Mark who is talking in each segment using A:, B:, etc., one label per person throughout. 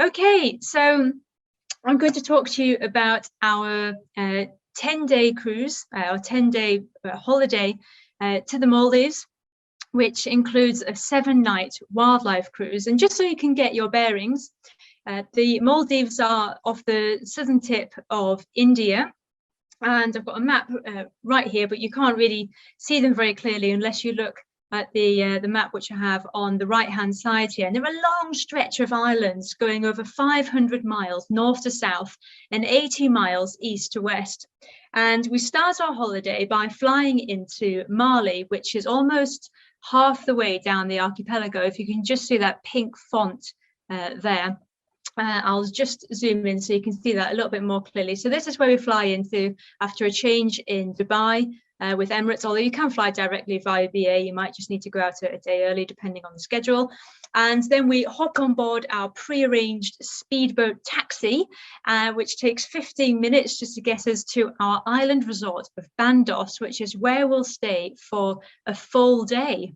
A: Okay, so I'm going to talk to you about our 10-day cruise, our 10-day holiday to the Maldives, which includes a 7-night wildlife cruise. And just so you can get your bearings, the Maldives are off the southern tip of India. And I've got a map right here, but you can't really see them very clearly unless you look at the map which I have on the right-hand side here. And there are a long stretch of islands going over 500 miles north to south and 80 miles east to west. And we start our holiday by flying into Mali, which is almost half the way down the archipelago. If you can just see that pink font there. I'll just zoom in so you can see that a little bit more clearly. So this is where we fly into after a change in Dubai with Emirates, although you can fly directly via BA. You might just need to go out a day early depending on the schedule. And then we hop on board our pre-arranged speedboat taxi, which takes 15 minutes just to get us to our island resort of Bandos, which is where we'll stay for a full day.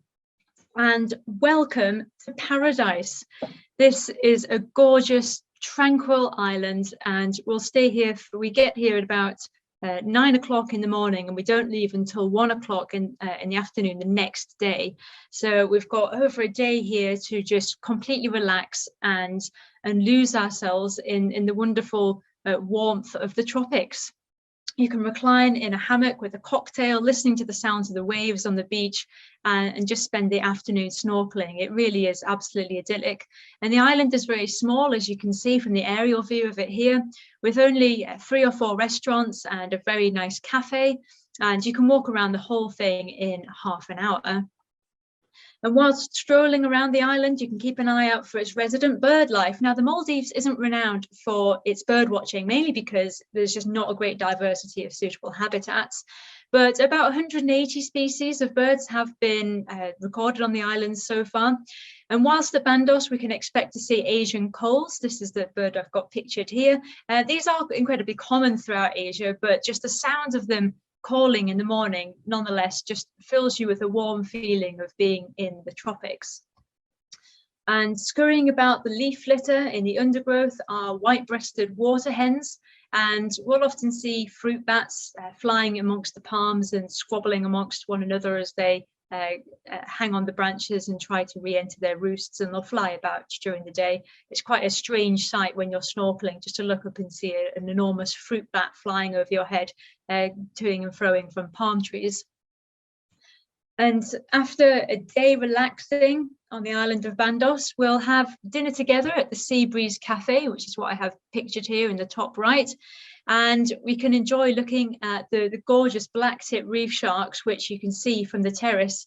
A: And welcome to paradise. This is a gorgeous, tranquil island, and we'll stay here. We get here at about 9 o'clock in the morning, and we don't leave until 1 o'clock in the afternoon the next day. So we've got over a day here to just completely relax and lose ourselves in the wonderful warmth of the tropics. You can recline in a hammock with a cocktail, listening to the sounds of the waves on the beach, and just spend the afternoon snorkeling. It really is absolutely idyllic. And the island is very small, as you can see from the aerial view of it here, with only 3 or 4 restaurants and a very nice cafe. And you can walk around the whole thing in half an hour. And whilst strolling around the island, you can keep an eye out for its resident bird life. Now, the Maldives isn't renowned for its bird watching, mainly because there's just not a great diversity of suitable habitats. But about 180 species of birds have been recorded on the islands so far. And whilst at Bandos, we can expect to see Asian coals. This is the bird I've got pictured here. These are incredibly common throughout Asia, but just the sound of them calling in the morning nonetheless just fills you with a warm feeling of being in the tropics. And scurrying about the leaf litter in the undergrowth are white-breasted water hens, and we'll often see fruit bats flying amongst the palms and squabbling amongst one another as they hang on the branches and try to re-enter their roosts, and they'll fly about during the day. It's quite a strange sight when you're snorkeling, just to look up and see an enormous fruit bat flying over your head, toing and froing from palm trees. And after a day relaxing on the island of Bandos, we'll have dinner together at the Sea Breeze Cafe, which is what I have pictured here in the top right. And we can enjoy looking at the gorgeous black-tip reef sharks, which you can see from the terrace,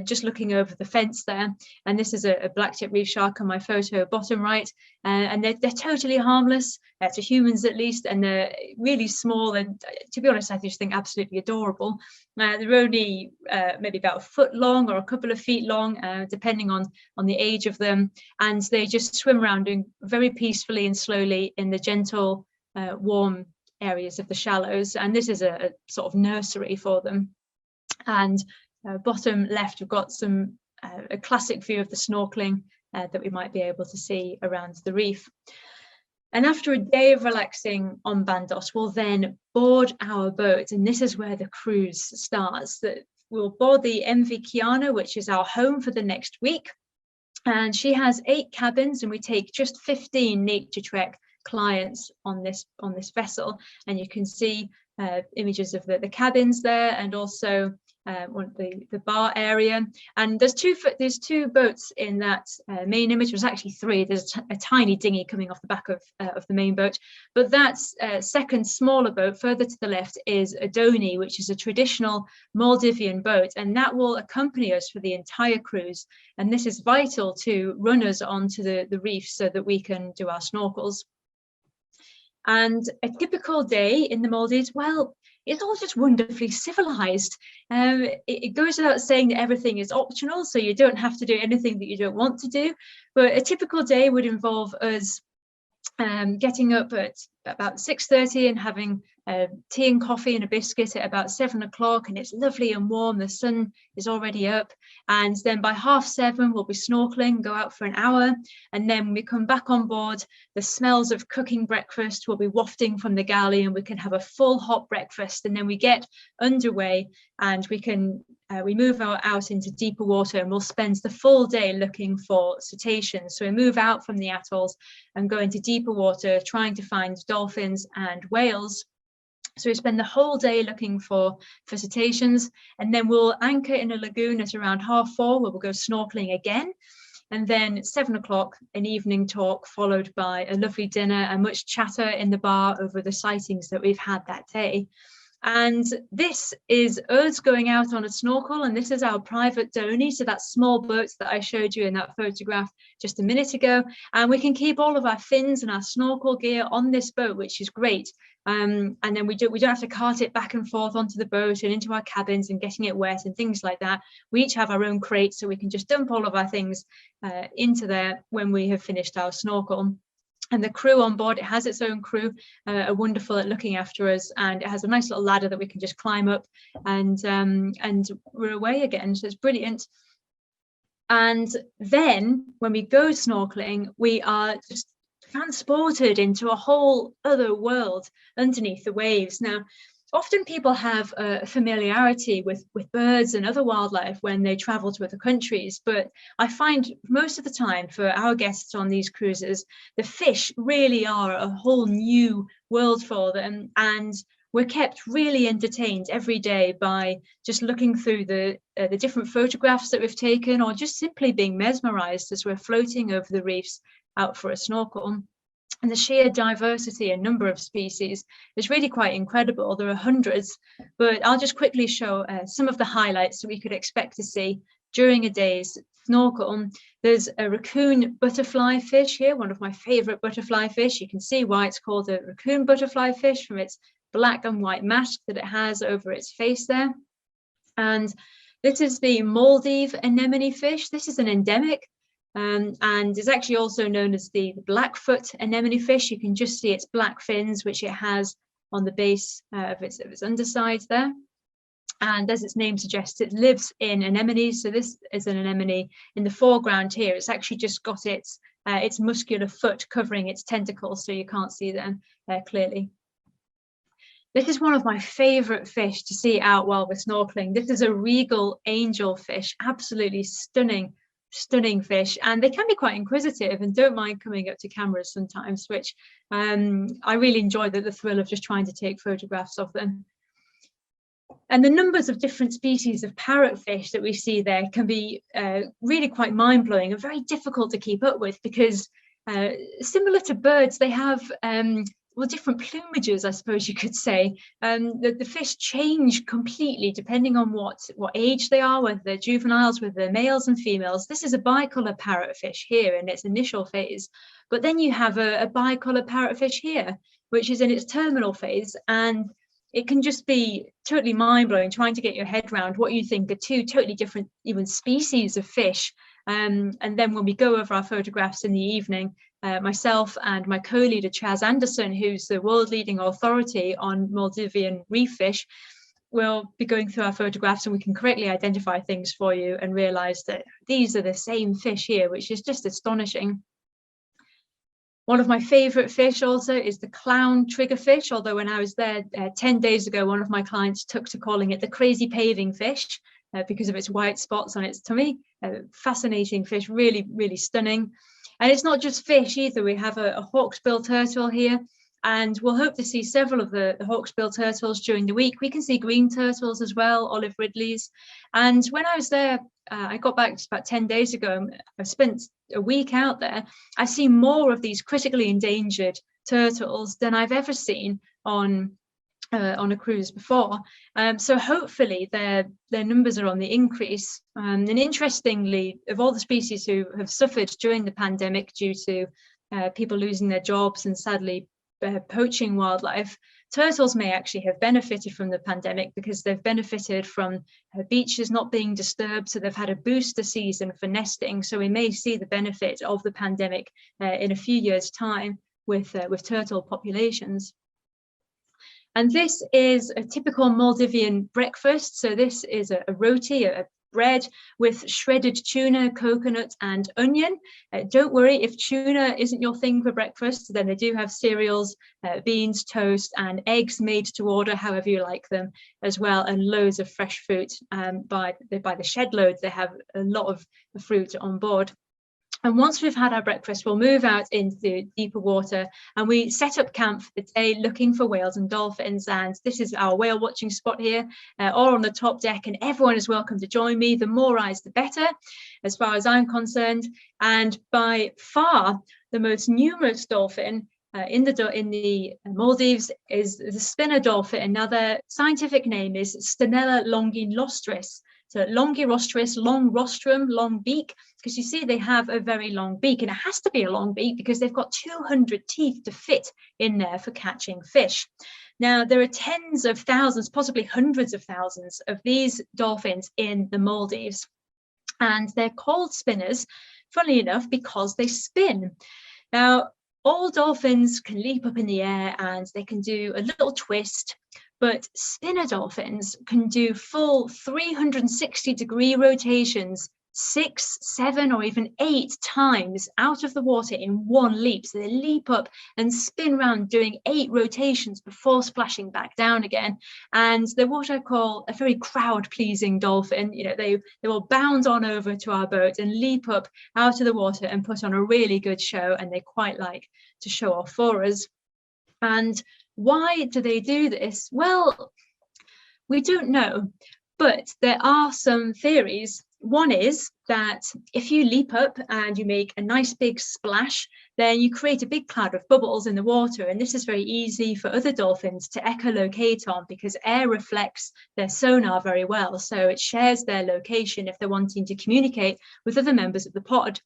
A: just looking over the fence there. And this is a black-tip reef shark on my photo bottom right. And they're totally harmless, to humans at least, and they're really small. And to be honest, I just think absolutely adorable. They're only maybe about a foot long or a couple of feet long, depending on the age of them. And they just swim around doing very peacefully and slowly in the gentle, warm areas of the shallows, and this is a sort of nursery for them. And bottom left, we've got a classic view of the snorkeling that we might be able to see around the reef. And after a day of relaxing on Bandos, we'll then board our boat, and this is where the cruise starts. We'll board the MV Kiana, which is our home for the next week, and she has 8 cabins, and we take just 15 Naturetrek clients on this vessel, and you can see images of the cabins there, and also the bar area. And there's two boats in that main image. There's actually 3. There's a tiny dinghy coming off the back of the main boat, but that second smaller boat further to the left is a Doni, which is a traditional Maldivian boat, and that will accompany us for the entire cruise. And this is vital to run us onto the reef so that we can do our snorkels. And a typical day in the Maldives, well, it's all just wonderfully civilized. It goes without saying that everything is optional, so you don't have to do anything that you don't want to do. But a typical day would involve us getting up at about 6:30 and having tea and coffee and a biscuit at about 7 o'clock, and it's lovely and warm. The sun is already up, and then by 7:30 we'll be snorkeling, go out for an hour, and then when we come back on board, the smells of cooking breakfast will be wafting from the galley, and we can have a full hot breakfast, and then we get underway, and we move out into deeper water, and we'll spend the full day looking for cetaceans. So we move out from the atolls and go into deeper water, trying to find dolphins and whales. So we spend the whole day looking for cetaceans, and then we'll anchor in a lagoon at around 4:30, where we'll go snorkeling again. And then at 7 o'clock, an evening talk, followed by a lovely dinner and much chatter in the bar over the sightings that we've had that day. And this is us going out on a snorkel, and this is our private donie, so that small boat that I showed you in that photograph just a minute ago. And we can keep all of our fins and our snorkel gear on this boat, which is great. And then we don't have to cart it back and forth onto the boat and into our cabins and getting it wet and things like that. We each have our own crates, so we can just dump all of our things into there when we have finished our snorkel. And the crew on board, it has its own crew, are wonderful at looking after us, and it has a nice little ladder that we can just climb up, and we're away again. So it's brilliant. And then when we go snorkeling, we are just transported into a whole other world underneath the waves. Now, often people have a familiarity with birds and other wildlife when they travel to other countries, but I find most of the time for our guests on these cruises, the fish really are a whole new world for them, and we're kept really entertained every day by just looking through the different photographs that we've taken, or just simply being mesmerized as we're floating over the reefs out for a snorkel. And the sheer diversity and number of species is really quite incredible. There are hundreds, but I'll just quickly show some of the highlights that we could expect to see during a day's snorkel. There's a raccoon butterfly fish here, one of my favorite butterfly fish. You can see why it's called a raccoon butterfly fish from its black and white mask that it has over its face there. And this is the Maldives anemone fish. This is an endemic. And is actually also known as the Blackfoot anemone fish. You can just see its black fins, which it has on the base of its underside there. And as its name suggests, it lives in anemones. So this is an anemone in the foreground here. It's actually just got its muscular foot covering its tentacles, so you can't see them clearly. This is one of my favorite fish to see out while we're snorkeling. This is a regal angelfish, absolutely stunning fish, and they can be quite inquisitive and don't mind coming up to cameras sometimes, which I really enjoy the thrill of just trying to take photographs of them. And the numbers of different species of parrotfish that we see there can be really quite mind-blowing and very difficult to keep up with, because similar to birds, they have well, different plumages, I suppose you could say. The fish change completely depending on what age they are, whether they're juveniles, whether they're males and females. This is a bicolor parrotfish here in its initial phase, but then you have a bicolor parrotfish here, which is in its terminal phase, and it can just be totally mind-blowing trying to get your head around what you think are two totally different even species of fish. And then when we go over our photographs in the evening, myself and my co-leader Chaz Anderson, who's the world leading authority on Maldivian reef fish, will be going through our photographs, and we can correctly identify things for you and realize that these are the same fish here, which is just astonishing. One of my favorite fish also is the clown triggerfish, although when I was there 10 days ago, one of my clients took to calling it the crazy paving fish because of its white spots on its tummy. Fascinating fish, really, really stunning. And it's not just fish either. We have a hawksbill turtle here, and we'll hope to see several of the hawksbill turtles during the week. We can see green turtles as well, olive ridleys. And when I was there, I got back just about 10 days ago. I spent a week out there. I see more of these critically endangered turtles than I've ever seen on a cruise before. So hopefully their numbers are on the increase. And interestingly, of all the species who have suffered during the pandemic due to people losing their jobs and sadly poaching wildlife, turtles may actually have benefited from the pandemic because they've benefited from beaches not being disturbed, so they've had a booster season for nesting. So we may see the benefit of the pandemic in a few years' time with turtle populations. And this is a typical Maldivian breakfast. So this is a roti, a bread with shredded tuna, coconut and onion. Don't worry, if tuna isn't your thing for breakfast, then they do have cereals, beans, toast and eggs made to order, however you like them as well, and loads of fresh fruit. By the shed loads, they have a lot of fruit on board. And once we've had our breakfast, we'll move out into deeper water and we set up camp for the day looking for whales and dolphins. And this is our whale watching spot here, all on the top deck, and everyone is welcome to join me. The more eyes, the better, as far as I'm concerned. And by far, the most numerous dolphin in the Maldives is the spinner dolphin. Now, their scientific name is Stenella longirostris. So longirostris, long rostrum, long beak, because you see they have a very long beak, and it has to be a long beak because they've got 200 teeth to fit in there for catching fish. Now, there are tens of thousands, possibly hundreds of thousands of these dolphins in the Maldives, and they're called spinners, funnily enough, because they spin. Now, all dolphins can leap up in the air and they can do a little twist, but spinner dolphins can do full 360-degree rotations 6, 7, or even 8 times out of the water in one leap. So they leap up and spin around doing 8 rotations before splashing back down again. And they're what I call a very crowd-pleasing dolphin. You know, they will bound on over to our boat and leap up out of the water and put on a really good show, and they quite like to show off for us. And why do they do this? Well, we don't know, but there are some theories. One is that if you leap up and you make a nice big splash, then you create a big cloud of bubbles in the water. And this is very easy for other dolphins to echolocate on because air reflects their sonar very well. So it shares their location if they're wanting to communicate with other members of the pod.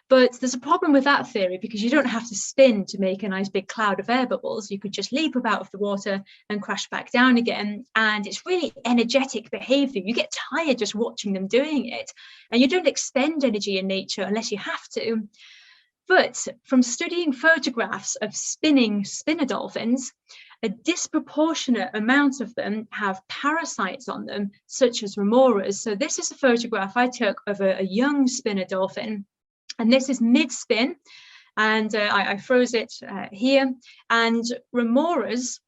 A: But there's a problem with that theory because you don't have to spin to make a nice big cloud of air bubbles. You could just leap up out of the water and crash back down again. And it's really energetic behavior. You get tired just watching them doing it. And you don't expend energy in nature unless you have to. But from studying photographs of spinning spinner dolphins, a disproportionate amount of them have parasites on them, such as remoras. So this is a photograph I took of a young spinner dolphin. And this is mid-spin, and I froze it here. And remoras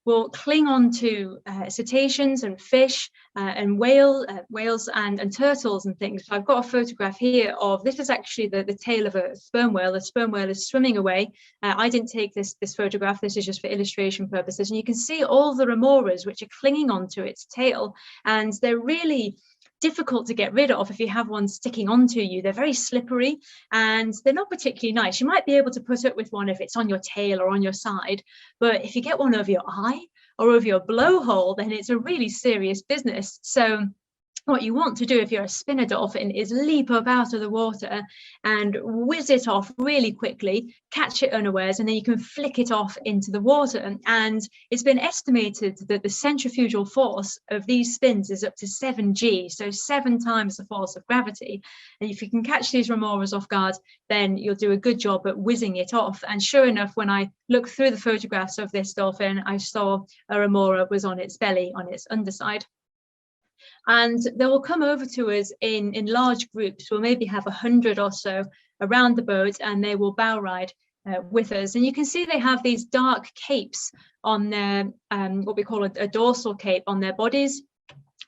A: will cling on to cetaceans and fish and whales and turtles and things. So I've got a photograph here of, this is actually the tail of a sperm whale. The sperm whale is swimming away. I didn't take this photograph. This is just for illustration purposes. And you can see all the remoras which are clinging onto its tail, and they're really difficult to get rid of if you have one sticking onto you. They're very slippery and they're not particularly nice. You might be able to put up with one if it's on your tail or on your side, but if you get one over your eye or over your blowhole, then it's a really serious business. So what you want to do if you're a spinner dolphin is leap up out of the water and whiz it off really quickly, catch it unawares, and then you can flick it off into the water. And it's been estimated that the centrifugal force of these spins is up to 7G, so 7 times the force of gravity. And if you can catch these remoras off guard, then you'll do a good job at whizzing it off. And sure enough, when I looked through the photographs of this dolphin, I saw a remora was on its belly, on its underside. And they will come over to us in large groups. We'll maybe have 100 or so around the boat, and they will bow ride with us. And you can see they have these dark capes on their, what we call a dorsal cape on their bodies.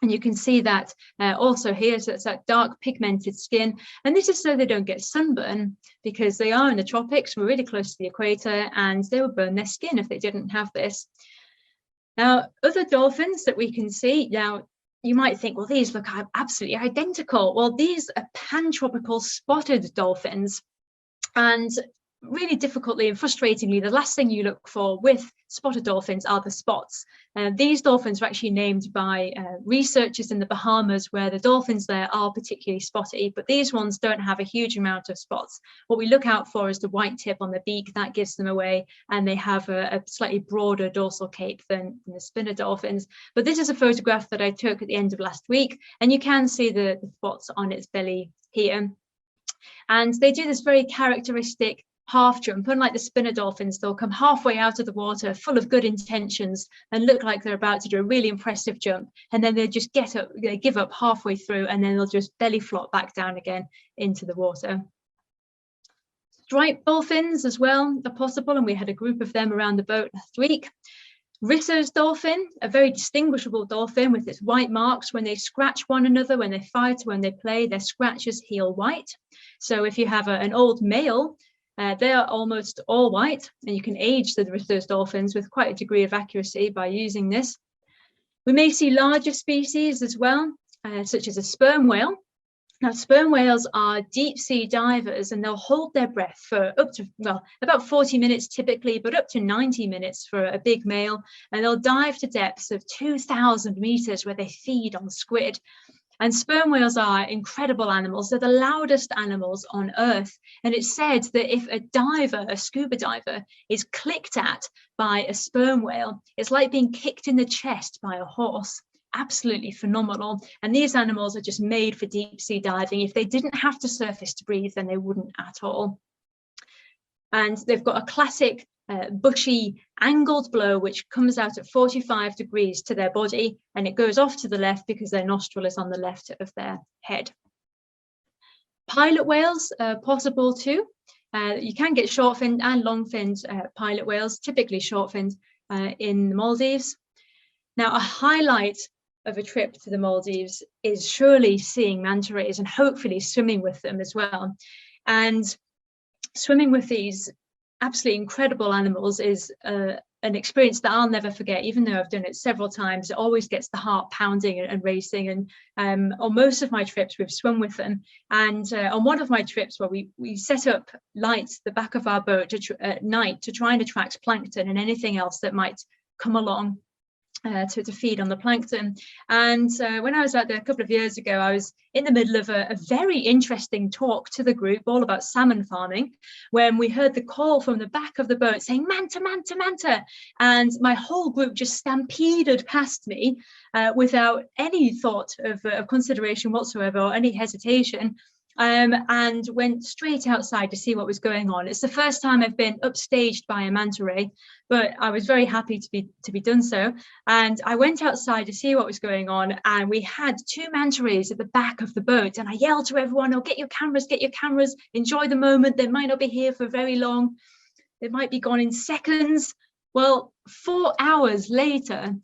A: And you can see that also here, so it's that dark pigmented skin. And this is so they don't get sunburn, because they are in the tropics, we're really close to the equator, and they would burn their skin if they didn't have this. Now, other dolphins that we can see, now, you might think, well, these look absolutely identical. Well, these are pantropical spotted dolphins. And really difficultly and frustratingly, the last thing you look for with spotted dolphins are the spots. These dolphins are actually named by researchers in the Bahamas, where the dolphins there are particularly spotty, but these ones don't have a huge amount of spots. What we look out for is the white tip on the beak. That gives them away, and they have a slightly broader dorsal cape than the spinner dolphins. But this is a photograph that I took at the end of last week, and you can see the spots on its belly here. And they do this very characteristic half jump. Unlike the spinner dolphins, they'll come halfway out of the water full of good intentions and look like they're about to do a really impressive jump, and then they just get up, they give up halfway through, and then they'll just belly flop back down again into the water. Striped dolphins as well are possible, and we had a group of them around the boat last week. Risso's dolphin, a very distinguishable dolphin with its white marks. When they scratch one another, when they fight, when they play, their scratches heal white. So if you have an old male, they are almost all white, and you can age the Risso's dolphins with quite a degree of accuracy by using this. We may see larger species as well, such as a sperm whale. Now, sperm whales are deep sea divers, and they'll hold their breath for up to, well, about 40 minutes typically, but up to 90 minutes for a big male. And they'll dive to depths of 2,000 meters where they feed on squid. And sperm whales are incredible animals. They're the loudest animals on Earth. And it's said that if a diver, a scuba diver, is clicked at by a sperm whale, it's like being kicked in the chest by a horse. Absolutely phenomenal. And these animals are just made for deep sea diving. If they didn't have to surface to breathe, then they wouldn't at all. And they've got a classic bushy angled blow, which comes out at 45 degrees to their body, and it goes off to the left because their nostril is on the left of their head. Pilot whales are possible too. You can get short-finned and long-finned pilot whales, typically short-finned in the Maldives. Now, a highlight of a trip to the Maldives is surely seeing manta rays and hopefully swimming with them as well. And swimming with these absolutely incredible animals is an experience that I'll never forget. Even though I've done it several times, it always gets the heart pounding and racing. And on most of my trips, we've swum with them. And on one of my trips, where we set up lights at the back of our boat at night to try and attract plankton and anything else that might come along to feed on the plankton. And when I was out there a couple of years ago, I was in the middle of a very interesting talk to the group all about salmon farming, when we heard the call from the back of the boat saying manta, manta, manta, and my whole group just stampeded past me without any thought of consideration whatsoever or any hesitation. And went straight outside to see what was going on. It's the first time I've been upstaged by a manta ray, but I was very happy to be done so. And I went outside to see what was going on, and we had 2 manta rays at the back of the boat. And I yelled to everyone, "Oh, get your cameras, enjoy the moment. They might not be here for very long. They might be gone in seconds." Well, 4 hours later,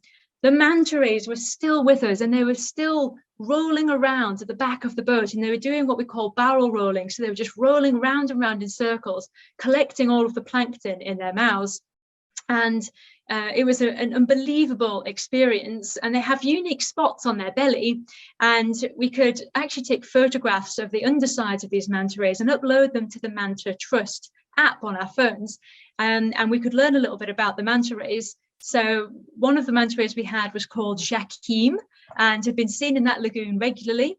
A: the manta rays were still with us, and they were still rolling around at the back of the boat, and they were doing what we call barrel rolling. So they were just rolling round and round in circles, collecting all of the plankton in their mouths. And it was an unbelievable experience. And they have unique spots on their belly, and we could actually take photographs of the undersides of these manta rays and upload them to the Manta Trust app on our phones, and we could learn a little bit about the manta rays. So one of the manta rays we had was called Jakim, and had been seen in that lagoon regularly,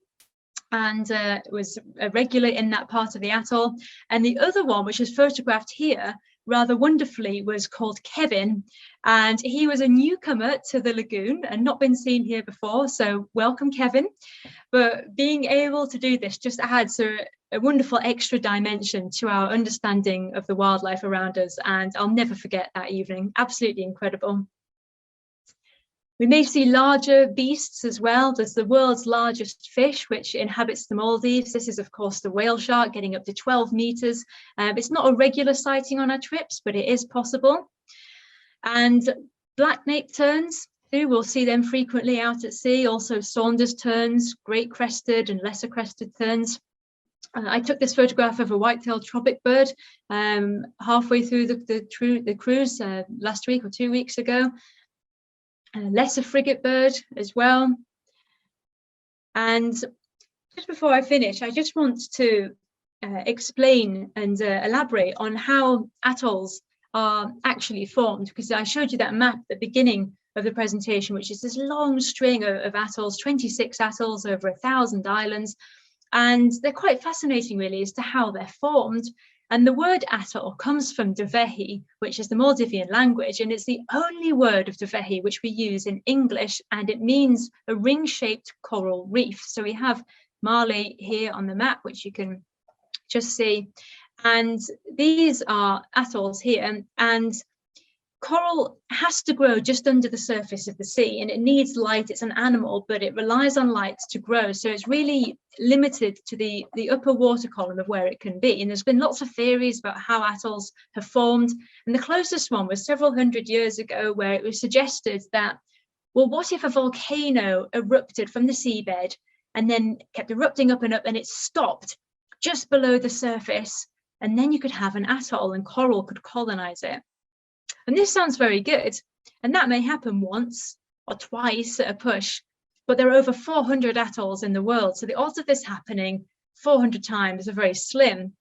A: and was a regular in that part of the atoll. And the other one, which is photographed here rather wonderfully, was called Kevin, and he was a newcomer to the lagoon and not been seen here before. So welcome, Kevin. But being able to do this just adds a wonderful extra dimension to our understanding of the wildlife around us, and I'll never forget that evening. Absolutely incredible. We may see larger beasts as well. There's the world's largest fish, which inhabits the Maldives. This is, of course, the whale shark, getting up to 12 meters. It's not a regular sighting on our trips, but it is possible. And black-naped terns, too, we'll see them frequently out at sea. Also Saunders terns, great crested and lesser crested terns. I took this photograph of a white-tailed tropic bird halfway through the cruise last week or 2 weeks ago. Lesser frigate bird as well. And just before I finish, I just want to explain and elaborate on how atolls are actually formed, because I showed you that map at the beginning of the presentation, which is this long string of atolls, 26 atolls over 1,000 islands. And they're quite fascinating, really, as to how they're formed. And the word atoll comes from Dhawehi, which is the Maldivian language, and it's the only word of Dhawehi which we use in English, and it means a ring-shaped coral reef. So we have Mali here on the map, which you can just see. And these are atolls here, and coral has to grow just under the surface of the sea, and it needs light. It's an animal, but it relies on light to grow. So it's really limited to the upper water column of where it can be. And there's been lots of theories about how atolls have formed. And the closest one was several hundred years ago, where it was suggested that, well, what if a volcano erupted from the seabed and then kept erupting up and up, and it stopped just below the surface? And then you could have an atoll and coral could colonize it. And this sounds very good. And that may happen once or twice at a push, but there are over 400 atolls in the world. So the odds of this happening 400 times are very slim.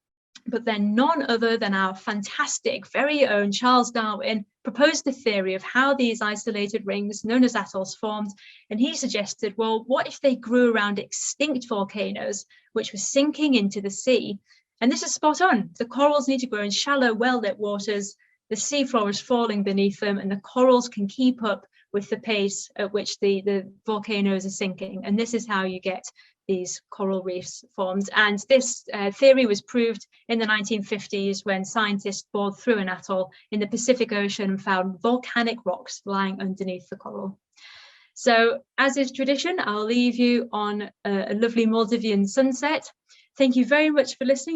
A: But then none other than our fantastic, very own Charles Darwin proposed the theory of how these isolated rings known as atolls formed. And he suggested, well, what if they grew around extinct volcanoes, which were sinking into the sea? And this is spot on. The corals need to grow in shallow, well-lit waters. The seafloor is falling beneath them, and the corals can keep up with the pace at which the volcanoes are sinking. And this is how you get these coral reefs formed. And this theory was proved in the 1950s when scientists bored through an atoll in the Pacific Ocean and found volcanic rocks lying underneath the coral. So, as is tradition, I'll leave you on a lovely Maldivian sunset. Thank you very much for listening.